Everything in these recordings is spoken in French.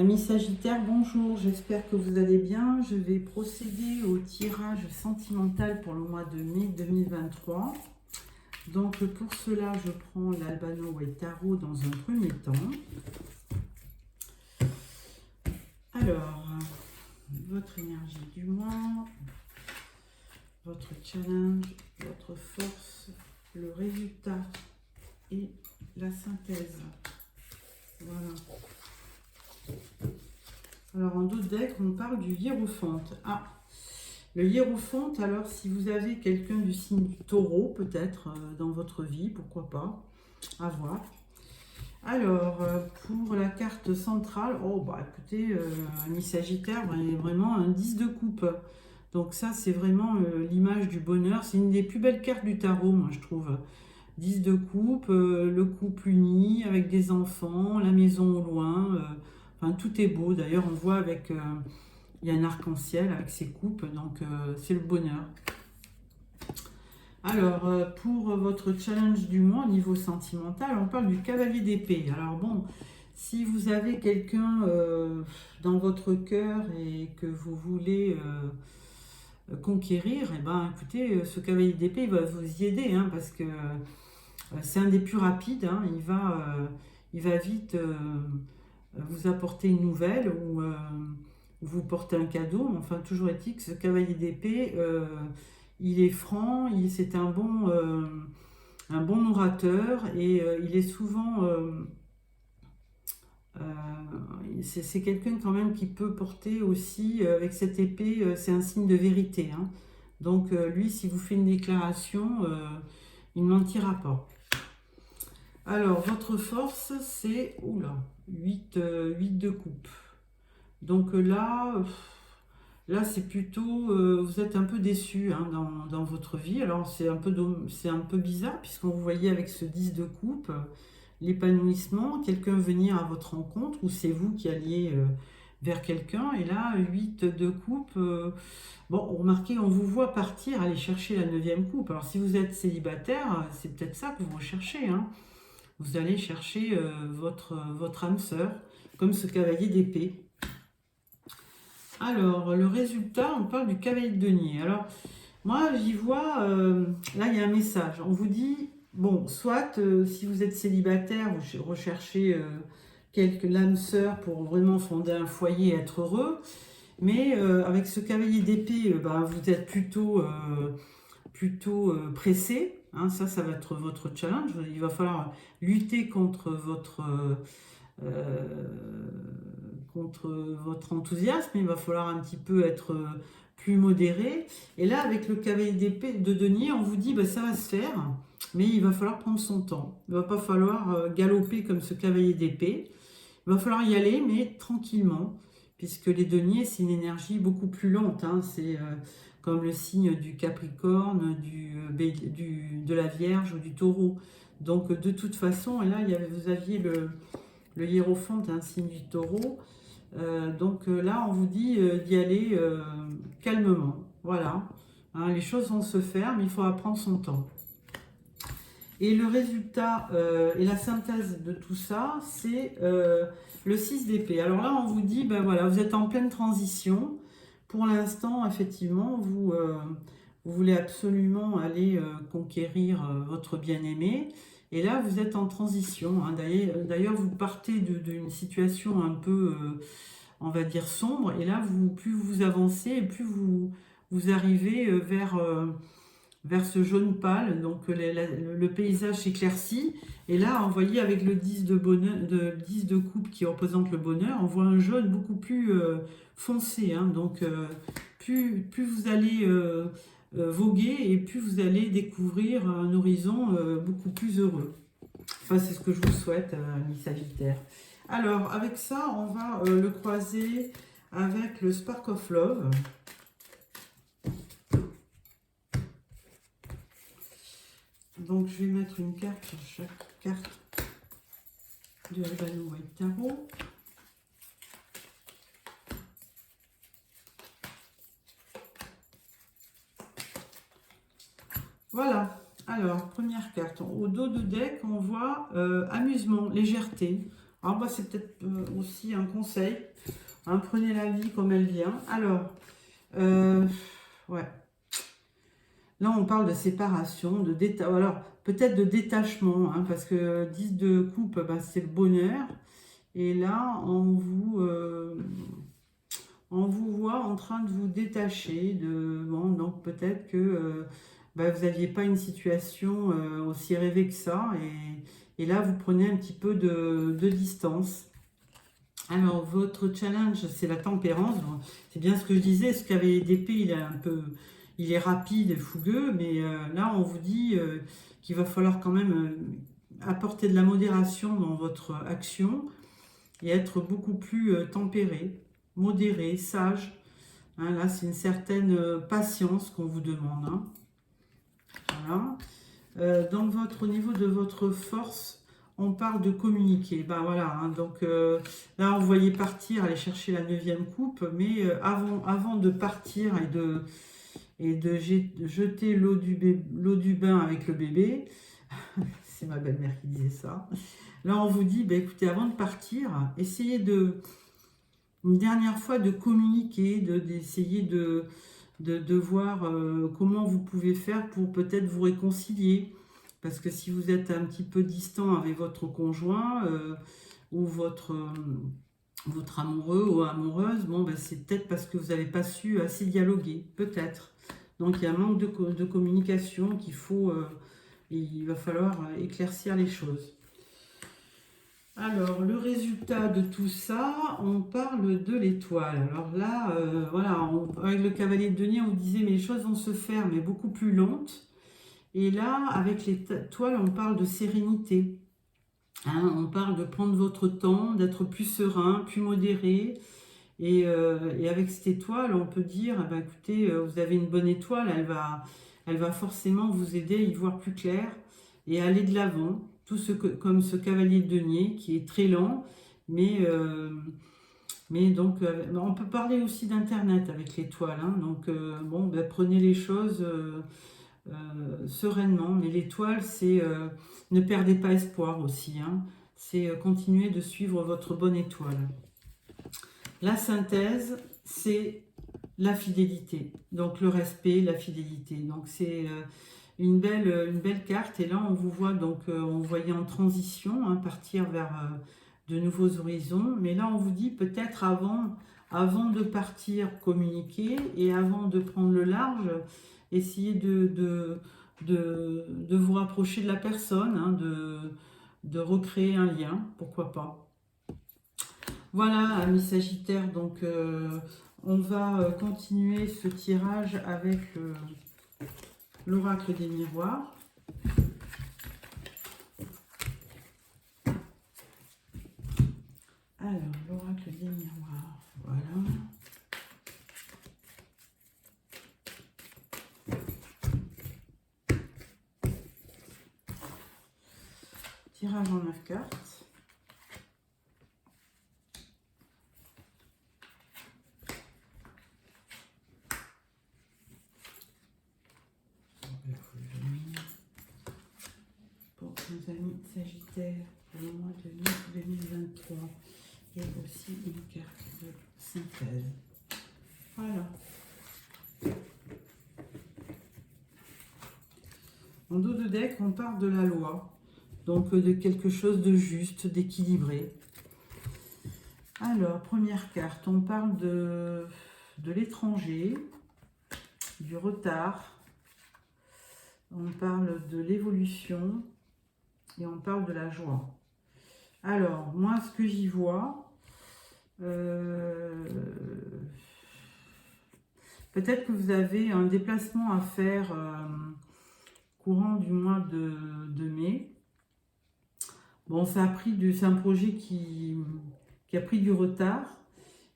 Amis Sagittaire, bonjour, j'espère que vous allez bien. Je vais procéder au tirage sentimental pour le mois de mai 2023. Donc pour cela, je prends l'Albano White Tarot dans un premier temps. Alors, votre énergie du mois, votre challenge, votre force, le résultat et la synthèse. Voilà. Alors en d'autres decks, on parle du hiérophante. Ah, le hiérophante, alors si vous avez quelqu'un du signe du taureau, peut-être dans votre vie, pourquoi pas, à voir. Alors, pour la carte centrale, oh bah écoutez, ami Sagittaire, vraiment un 10 de coupe. Donc ça, c'est vraiment l'image du bonheur. C'est une des plus belles cartes du tarot, moi je trouve. 10 de coupe, le couple uni, avec des enfants, la maison au loin. Enfin, tout est beau. D'ailleurs, on voit avec... il y a un arc-en-ciel avec ses coupes, donc c'est le bonheur. Alors, pour votre challenge du mois au niveau sentimental, on parle du cavalier d'épée. Alors bon, si vous avez quelqu'un dans votre cœur et que vous voulez conquérir, eh ben, écoutez, ce cavalier d'épée il va vous y aider, hein, parce que c'est un des plus rapides, hein, il va vite vous apporter une nouvelle ou vous portez un cadeau. Enfin, toujours est-il que ce cavalier d'épée, il est franc, c'est un bon orateur et il est souvent... euh, c'est quelqu'un quand même qui peut porter aussi, avec cette épée, c'est un signe de vérité, hein. Donc lui, si vous fait une déclaration, il ne mentira pas. Alors, votre force, c'est 8 de coupe. Donc là c'est plutôt, vous êtes un peu déçu, hein, dans votre vie. Alors c'est un peu bizarre, puisqu'on vous voyait avec ce 10 de coupe, l'épanouissement, quelqu'un venir à votre rencontre, ou c'est vous qui alliez vers quelqu'un. Et là, 8 de coupe, bon, remarquez, on vous voit partir, aller chercher la 9e coupe. Alors si vous êtes célibataire, c'est peut-être ça que vous recherchez, hein. Vous allez chercher votre âme sœur, comme ce cavalier d'épée. Alors, le résultat, on parle du cavalier de denier. Alors, moi, j'y vois, là, il y a un message. On vous dit, bon, soit, si vous êtes célibataire, vous recherchez l'âme sœur pour vraiment fonder un foyer et être heureux. Mais avec ce cavalier d'épée, vous êtes plutôt pressé. Hein, ça va être votre challenge. Il va falloir lutter contre votre enthousiasme, il va falloir un petit peu être plus modéré. Et là, avec le cavalier d'épée de denier, on vous dit, ça va se faire, mais il va falloir prendre son temps. Il ne va pas falloir galoper comme ce cavalier d'épée. Il va falloir y aller, mais tranquillement, puisque les deniers, c'est une énergie beaucoup plus lente, hein. C'est comme le signe du Capricorne, de la Vierge ou du Taureau. Donc, de toute façon, et là, vous aviez le hiérophante, un signe du Taureau. Donc là, on vous dit d'y aller calmement. Voilà. Hein, les choses vont se faire, mais il faut prendre son temps. Et le résultat et la synthèse de tout ça, c'est le 6 d'épée. Alors là, on vous dit, voilà, vous êtes en pleine transition. Pour l'instant, effectivement, vous voulez absolument aller conquérir votre bien-aimé. Et là, vous êtes en transition, hein. D'ailleurs, vous partez d'une situation un peu, on va dire, sombre. Et là, plus vous avancez, et plus vous arrivez vers ce jaune pâle. Donc, le paysage s'éclaircit. Et là, on voyait avec le 10 de coupe qui représente le bonheur, on voit un jaune beaucoup plus foncé, hein. Donc, plus vous allez voguer et plus vous allez découvrir un horizon beaucoup plus heureux. Enfin, c'est ce que je vous souhaite, ami Sagittaire. Alors, avec ça, on va le croiser avec le Spark of Love. Donc, je vais mettre une carte sur chaque carte de Albano White Tarot. Voilà. Alors, première carte. Au dos de deck, on voit amusement, légèreté. Alors, bah, c'est peut-être aussi un conseil. Hein, prenez la vie comme elle vient. Alors, ouais. Là, on parle de séparation, alors peut-être de détachement, hein, parce que 10 de coupe, bah, c'est le bonheur. Et là, on vous voit en train de vous détacher. Bon, donc peut-être que bah, vous n'aviez pas une situation aussi rêvée que ça. Et là, vous prenez un petit peu de distance. Alors, votre challenge, c'est la tempérance. Bon, c'est bien ce que je disais. Ce qu'avait d'épée, il est rapide et fougueux. Mais là, on vous dit qu'il va falloir quand même apporter de la modération dans votre action et être beaucoup plus tempéré, modéré, sage. Hein, là, c'est une certaine patience qu'on vous demande. Hein. Voilà. Au niveau de votre force, on parle de communiquer. Ben voilà, hein, donc là, on voyait partir, aller chercher la 9e coupe, mais avant de partir et de jeter l'eau du bain avec le bébé, c'est ma belle-mère qui disait ça. Là, on vous dit, ben, écoutez, avant de partir, essayez une dernière fois de communiquer, d'essayer de voir comment vous pouvez faire pour peut-être vous réconcilier. Parce que si vous êtes un petit peu distant avec votre conjoint ou votre amoureux ou amoureuse, bon, ben, c'est peut-être parce que vous n'avez pas su assez dialoguer, peut-être. Donc il y a un manque de communication il va falloir éclaircir les choses. Alors, le résultat de tout ça, on parle de l'étoile. Alors là, voilà, avec le cavalier de denier, on vous disait, mais les choses vont se faire, mais beaucoup plus lentes. Et là, avec l'étoile, on parle de sérénité. Hein, on parle de prendre votre temps, d'être plus serein, plus modéré. Et avec cette étoile, on peut dire, eh ben, écoutez, vous avez une bonne étoile, elle va forcément vous aider à y voir plus clair et à aller de l'avant. Comme ce cavalier de denier qui est très lent, mais donc on peut parler aussi d'internet avec l'étoile. Hein, donc bon, ben, prenez les choses sereinement. Mais l'étoile, c'est ne perdez pas espoir aussi. Hein, c'est continuer de suivre votre bonne étoile. La synthèse, c'est la fidélité. Donc le respect, la fidélité. Donc c'est une belle carte. Et là, on vous voit, donc on voyait en transition, hein, partir vers de nouveaux horizons. Mais là, on vous dit peut-être avant de partir communiquer et avant de prendre le large, essayez de vous rapprocher de la personne, hein, de recréer un lien, pourquoi pas. Voilà, amis Sagittaires, donc on va continuer ce tirage avec l'oracle des miroirs. Alors, l'oracle des miroirs, voilà. Tirage en 9 cartes. Pour nos amis Sagittaires, pour le mois de mai 2023. Et aussi une carte de synthèse. Voilà. En dos de deck, on parle de la loi. Donc de quelque chose de juste, d'équilibré. Alors, première carte, on parle de l'étranger, du retard. On parle de l'évolution et on parle de la joie. Alors, moi, ce que j'y vois, peut-être que vous avez un déplacement à faire courant du mois de mai. Bon, c'est un projet qui a pris du retard,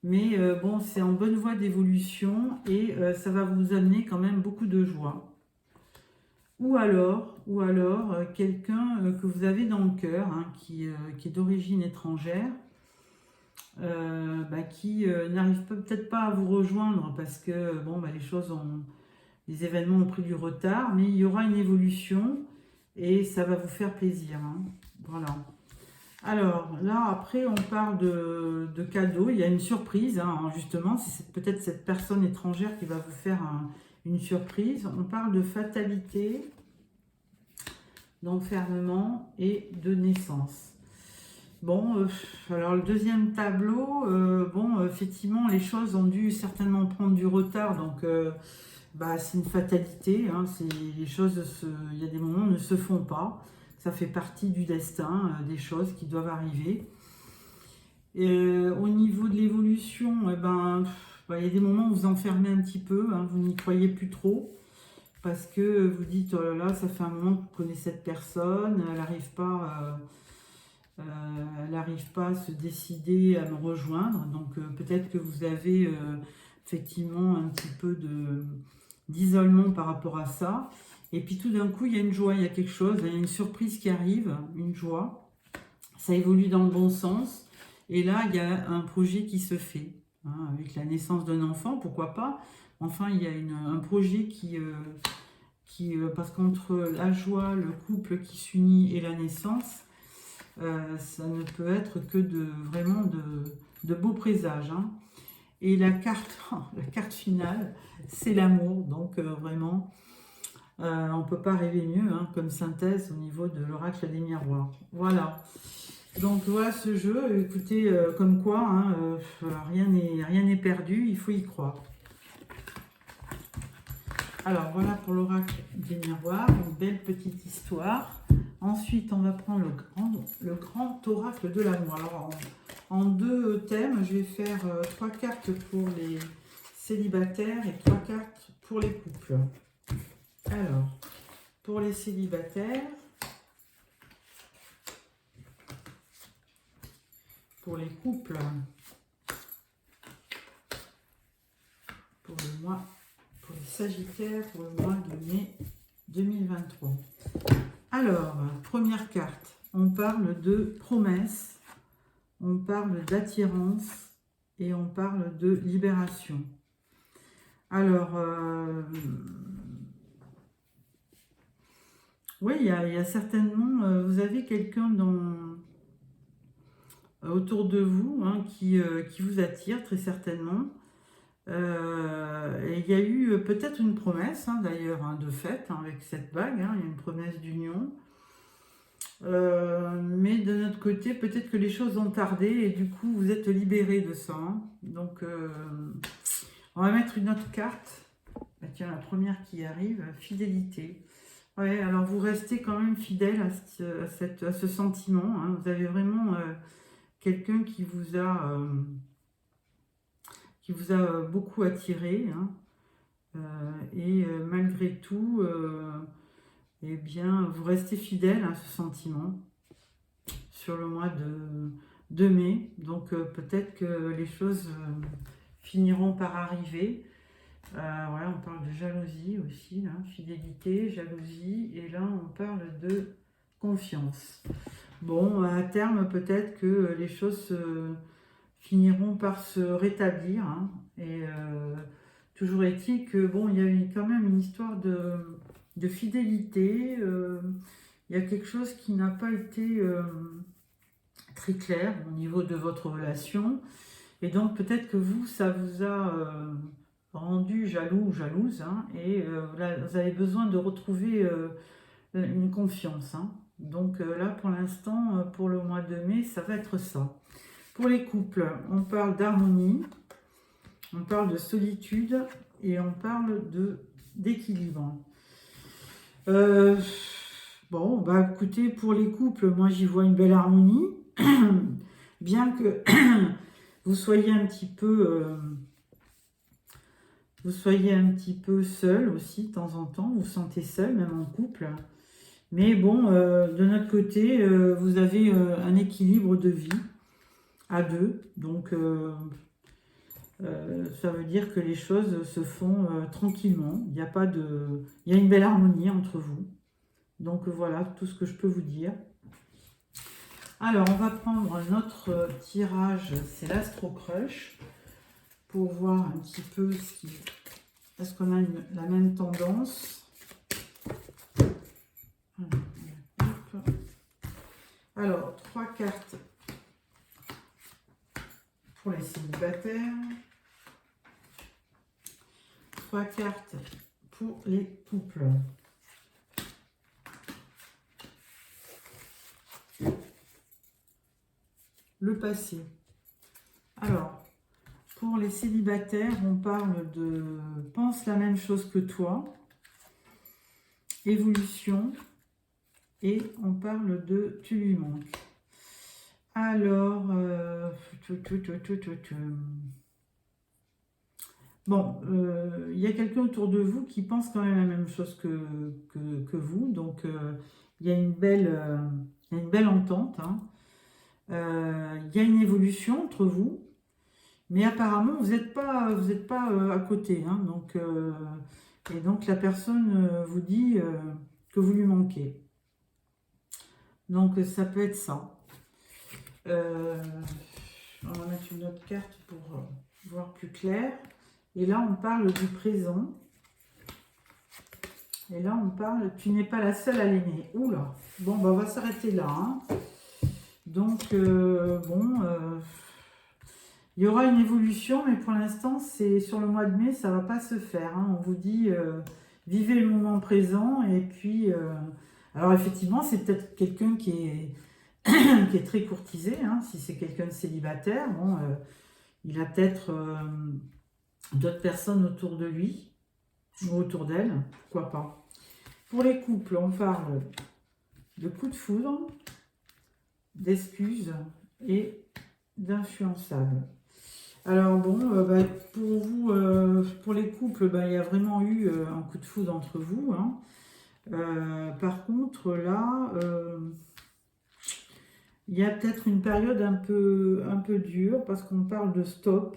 mais bon, c'est en bonne voie d'évolution et ça va vous amener quand même beaucoup de joie. Ou alors quelqu'un que vous avez dans le cœur, hein, qui est d'origine étrangère, qui n'arrive peut-être pas à vous rejoindre parce que bon, les événements ont pris du retard, mais il y aura une évolution et ça va vous faire plaisir. Hein. Voilà. Alors là, après, on parle de cadeaux. Il y a une surprise, hein, justement. C'est peut-être cette personne étrangère qui va vous faire une surprise. On parle de fatalité, d'enfermement et de naissance. Bon, alors le deuxième tableau, bon, effectivement, les choses ont dû certainement prendre du retard. Donc, bah, c'est une fatalité. Hein, les choses, il y a des moments où ne se font pas. Ça fait partie du destin, des choses qui doivent arriver. Au niveau de l'évolution, eh ben, bah, il y a des moments où vous enfermez un petit peu, hein, vous n'y croyez plus trop, parce que vous dites, oh là là, ça fait un moment que vous connaissez cette personne, elle n'arrive pas, à se décider à me rejoindre, donc peut-être que vous avez effectivement un petit peu d'isolement par rapport à ça, et puis tout d'un coup, il y a une joie, il y a quelque chose, il y a une surprise qui arrive, une joie, ça évolue dans le bon sens. Et là, il y a un projet qui se fait, hein, avec la naissance d'un enfant, pourquoi pas. Enfin, il y a un projet parce qu'entre la joie, le couple qui s'unit et la naissance, ça ne peut être que vraiment de beaux présages. Hein. Et la carte finale, c'est l'amour. Donc vraiment, on ne peut pas rêver mieux, hein, comme synthèse au niveau de l'oracle des miroirs. Voilà. Donc voilà ce jeu, écoutez, comme quoi, hein, rien n'est perdu, il faut y croire. Alors voilà pour l'oracle des miroirs, une belle petite histoire. Ensuite, on va prendre le grand oracle de l'amour. Alors en deux thèmes, je vais faire 3 cartes pour les célibataires et 3 cartes pour les couples. Alors, pour les célibataires, pour les couples, pour les Sagittaires, pour le mois de mai 2023. Alors, première carte, on parle de promesse, on parle d'attirance et on parle de libération. Alors, oui, il y a certainement, vous avez quelqu'un autour de vous, hein, qui vous attire très certainement. Et il y a eu peut-être une promesse, hein, d'ailleurs, hein, de fait, hein, avec cette bague, hein, il y a une promesse d'union. Mais de notre côté, peut-être que les choses ont tardé et du coup, vous êtes libéré de ça. Hein. Donc, on va mettre une autre carte. Bah, tiens, la première qui arrive, fidélité. Ouais, alors vous restez quand même fidèle à ce sentiment. Hein. Vous avez vraiment quelqu'un qui vous a beaucoup attiré. Hein. Et malgré tout, eh bien, vous restez fidèle à ce sentiment sur le mois de mai. Donc peut-être que les choses finiront par arriver. Voilà, on parle de jalousie aussi, là, fidélité, jalousie, et là on parle de confiance. Bon, à terme, peut-être que les choses finiront par se rétablir, hein, et toujours est-il que, bon, il y a eu quand même une histoire de fidélité, il y a quelque chose qui n'a pas été très clair au niveau de votre relation, et donc peut-être que vous, ça vous a rendu jaloux ou jalouse, hein, et là, vous avez besoin de retrouver une confiance. Hein. Donc là, pour l'instant, pour le mois de mai, ça va être ça. Pour les couples, on parle d'harmonie, on parle de solitude et on parle d'équilibre. Bon, bah écoutez, pour les couples, moi j'y vois une belle harmonie, bien que vous soyez un petit peu seul aussi de temps en temps, vous vous sentez seul, même en couple. Mais bon, de notre côté, vous avez un équilibre de vie à deux. Donc, ça veut dire que les choses se font tranquillement. Il y a une belle harmonie entre vous. Donc voilà, tout ce que je peux vous dire. Alors, on va prendre notre tirage, c'est l'Astro Crush, pour voir un petit peu est-ce qu'on a la même tendance. Alors, 3 cartes pour les célibataires. 3 cartes pour les couples. Le passé. Alors, pour les célibataires, on parle de « pense la même chose que toi », évolution, et on parle de « tu lui manques ». Alors, bon, il y a quelqu'un autour de vous qui pense quand même la même chose que vous, donc il y a une belle entente, hein. Il y a une évolution entre vous, mais apparemment vous n'êtes pas à côté, hein, donc, et donc la personne vous dit que vous lui manquez. Donc ça peut être ça. On va mettre une autre carte pour voir plus clair. Et là on parle du présent. Et là on parle, tu n'es pas la seule à l'aimer. Oula, bon bah on va s'arrêter là, hein. Donc bon, il y aura une évolution, mais pour l'instant c'est sur le mois de mai, ça va pas se faire, hein. On vous dit vivez le moment présent, et puis alors effectivement c'est peut-être quelqu'un qui est qui est très courtisé, hein. Si c'est quelqu'un de célibataire, bon, il a peut-être d'autres personnes autour de lui ou autour d'elle, pourquoi pas. Pour les couples, on parle de coup de foudre, d'excuses et d'influençables. Alors bon, bah, pour vous, pour les couples, bah, il y a vraiment eu un coup de foudre entre vous, hein. Par contre, là, il y a peut-être une période un peu dure parce qu'on parle de stop.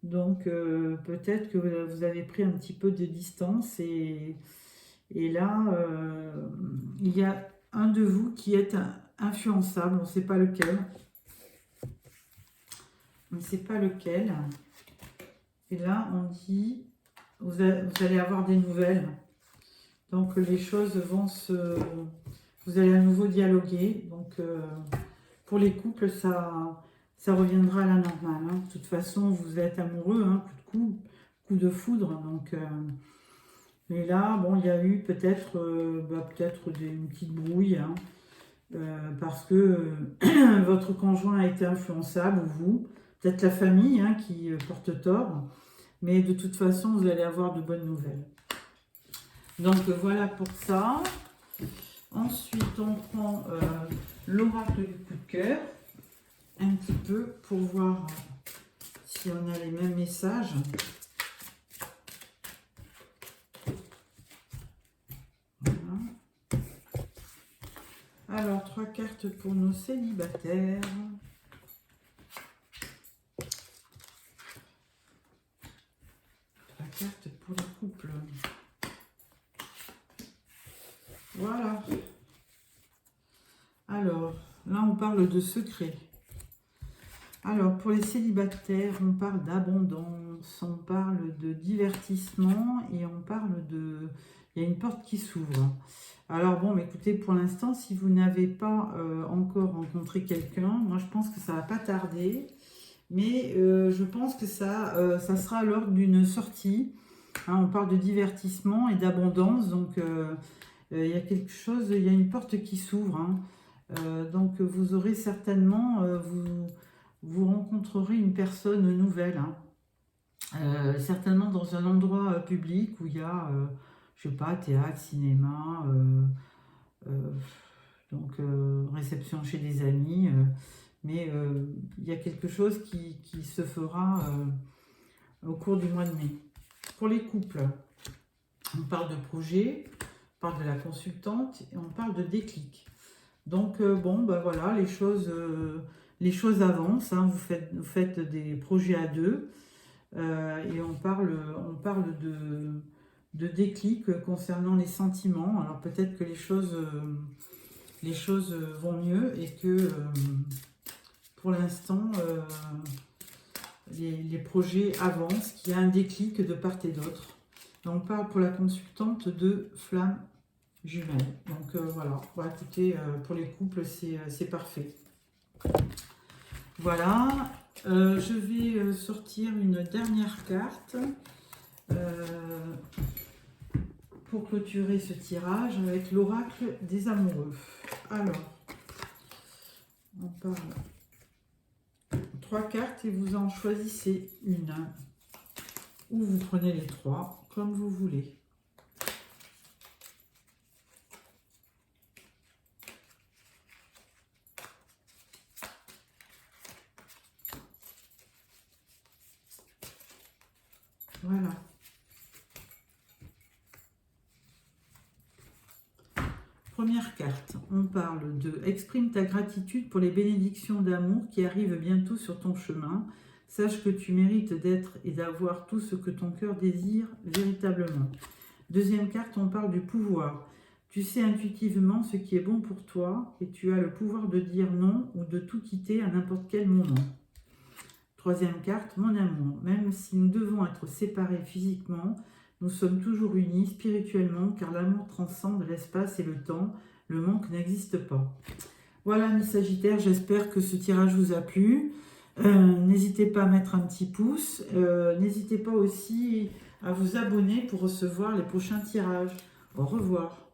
Donc peut-être que vous avez pris un petit peu de distance, et là, il y a un de vous qui est influençable, on ne sait pas lequel. On ne sait pas lequel. Et là, on dit, vous allez avoir des nouvelles. Donc les choses vont se... Vous allez à nouveau dialoguer. Donc pour les couples, ça reviendra à la normale, hein. De toute façon, vous êtes amoureux, hein, coup de foudre. Donc, mais là, bon, il y a eu peut-être une petite brouille, hein, parce que votre conjoint a été influençable, ou vous, peut-être la famille, hein, qui porte tort. Mais de toute façon, vous allez avoir de bonnes nouvelles. Donc voilà pour ça. Ensuite, on prend l'oracle du coup de cœur, un petit peu pour voir si on a les mêmes messages. Voilà. Alors, 3 cartes pour nos célibataires. 3 cartes pour les couples. Voilà. Alors, là, on parle de secret. Alors, pour les célibataires, on parle d'abondance, on parle de divertissement, et on parle de... Il y a une porte qui s'ouvre. Alors, bon, écoutez, pour l'instant, si vous n'avez pas encore rencontré quelqu'un, moi, je pense que ça va pas tarder. Mais je pense que ça sera lors d'une sortie. Hein, on parle de divertissement et d'abondance, donc... il y a quelque chose, il y a une porte qui s'ouvre, hein. Donc vous aurez certainement, vous rencontrerez une personne nouvelle, hein. Certainement dans un endroit public où il y a, je sais pas, théâtre, cinéma, donc réception chez des amis, mais il y a quelque chose qui se fera au cours du mois de mai. Pour les couples, on parle de projet, on parle de la consultante et on parle de déclic. Donc bon, ben voilà, les choses avancent, hein. Vous faites des projets à deux, et on parle de déclic concernant les sentiments. Alors peut-être que les choses vont mieux, et que pour l'instant les projets avancent, qu'il y a un déclic de part et d'autre. On parle pour la consultante de flamme jumelles. Donc voilà, bon, écoutez, pour les couples, c'est parfait. Voilà, je vais sortir une dernière carte pour clôturer ce tirage avec l'oracle des amoureux. Alors, on parle 3 cartes et vous en choisissez une. Ou vous prenez les 3, comme vous voulez. Voilà. Première carte, on parle de « Exprime ta gratitude pour les bénédictions d'amour qui arrivent bientôt sur ton chemin. Sache que tu mérites d'être et d'avoir tout ce que ton cœur désire véritablement. » Deuxième carte, on parle du pouvoir. Tu sais intuitivement ce qui est bon pour toi et tu as le pouvoir de dire non ou de tout quitter à n'importe quel moment. Troisième carte, mon amour. Même si nous devons être séparés physiquement, nous sommes toujours unis spirituellement car l'amour transcende l'espace et le temps. Le manque n'existe pas. Voilà, mes Sagittaires, j'espère que ce tirage vous a plu. N'hésitez pas à mettre un petit pouce. N'hésitez pas aussi à vous abonner pour recevoir les prochains tirages. Au revoir.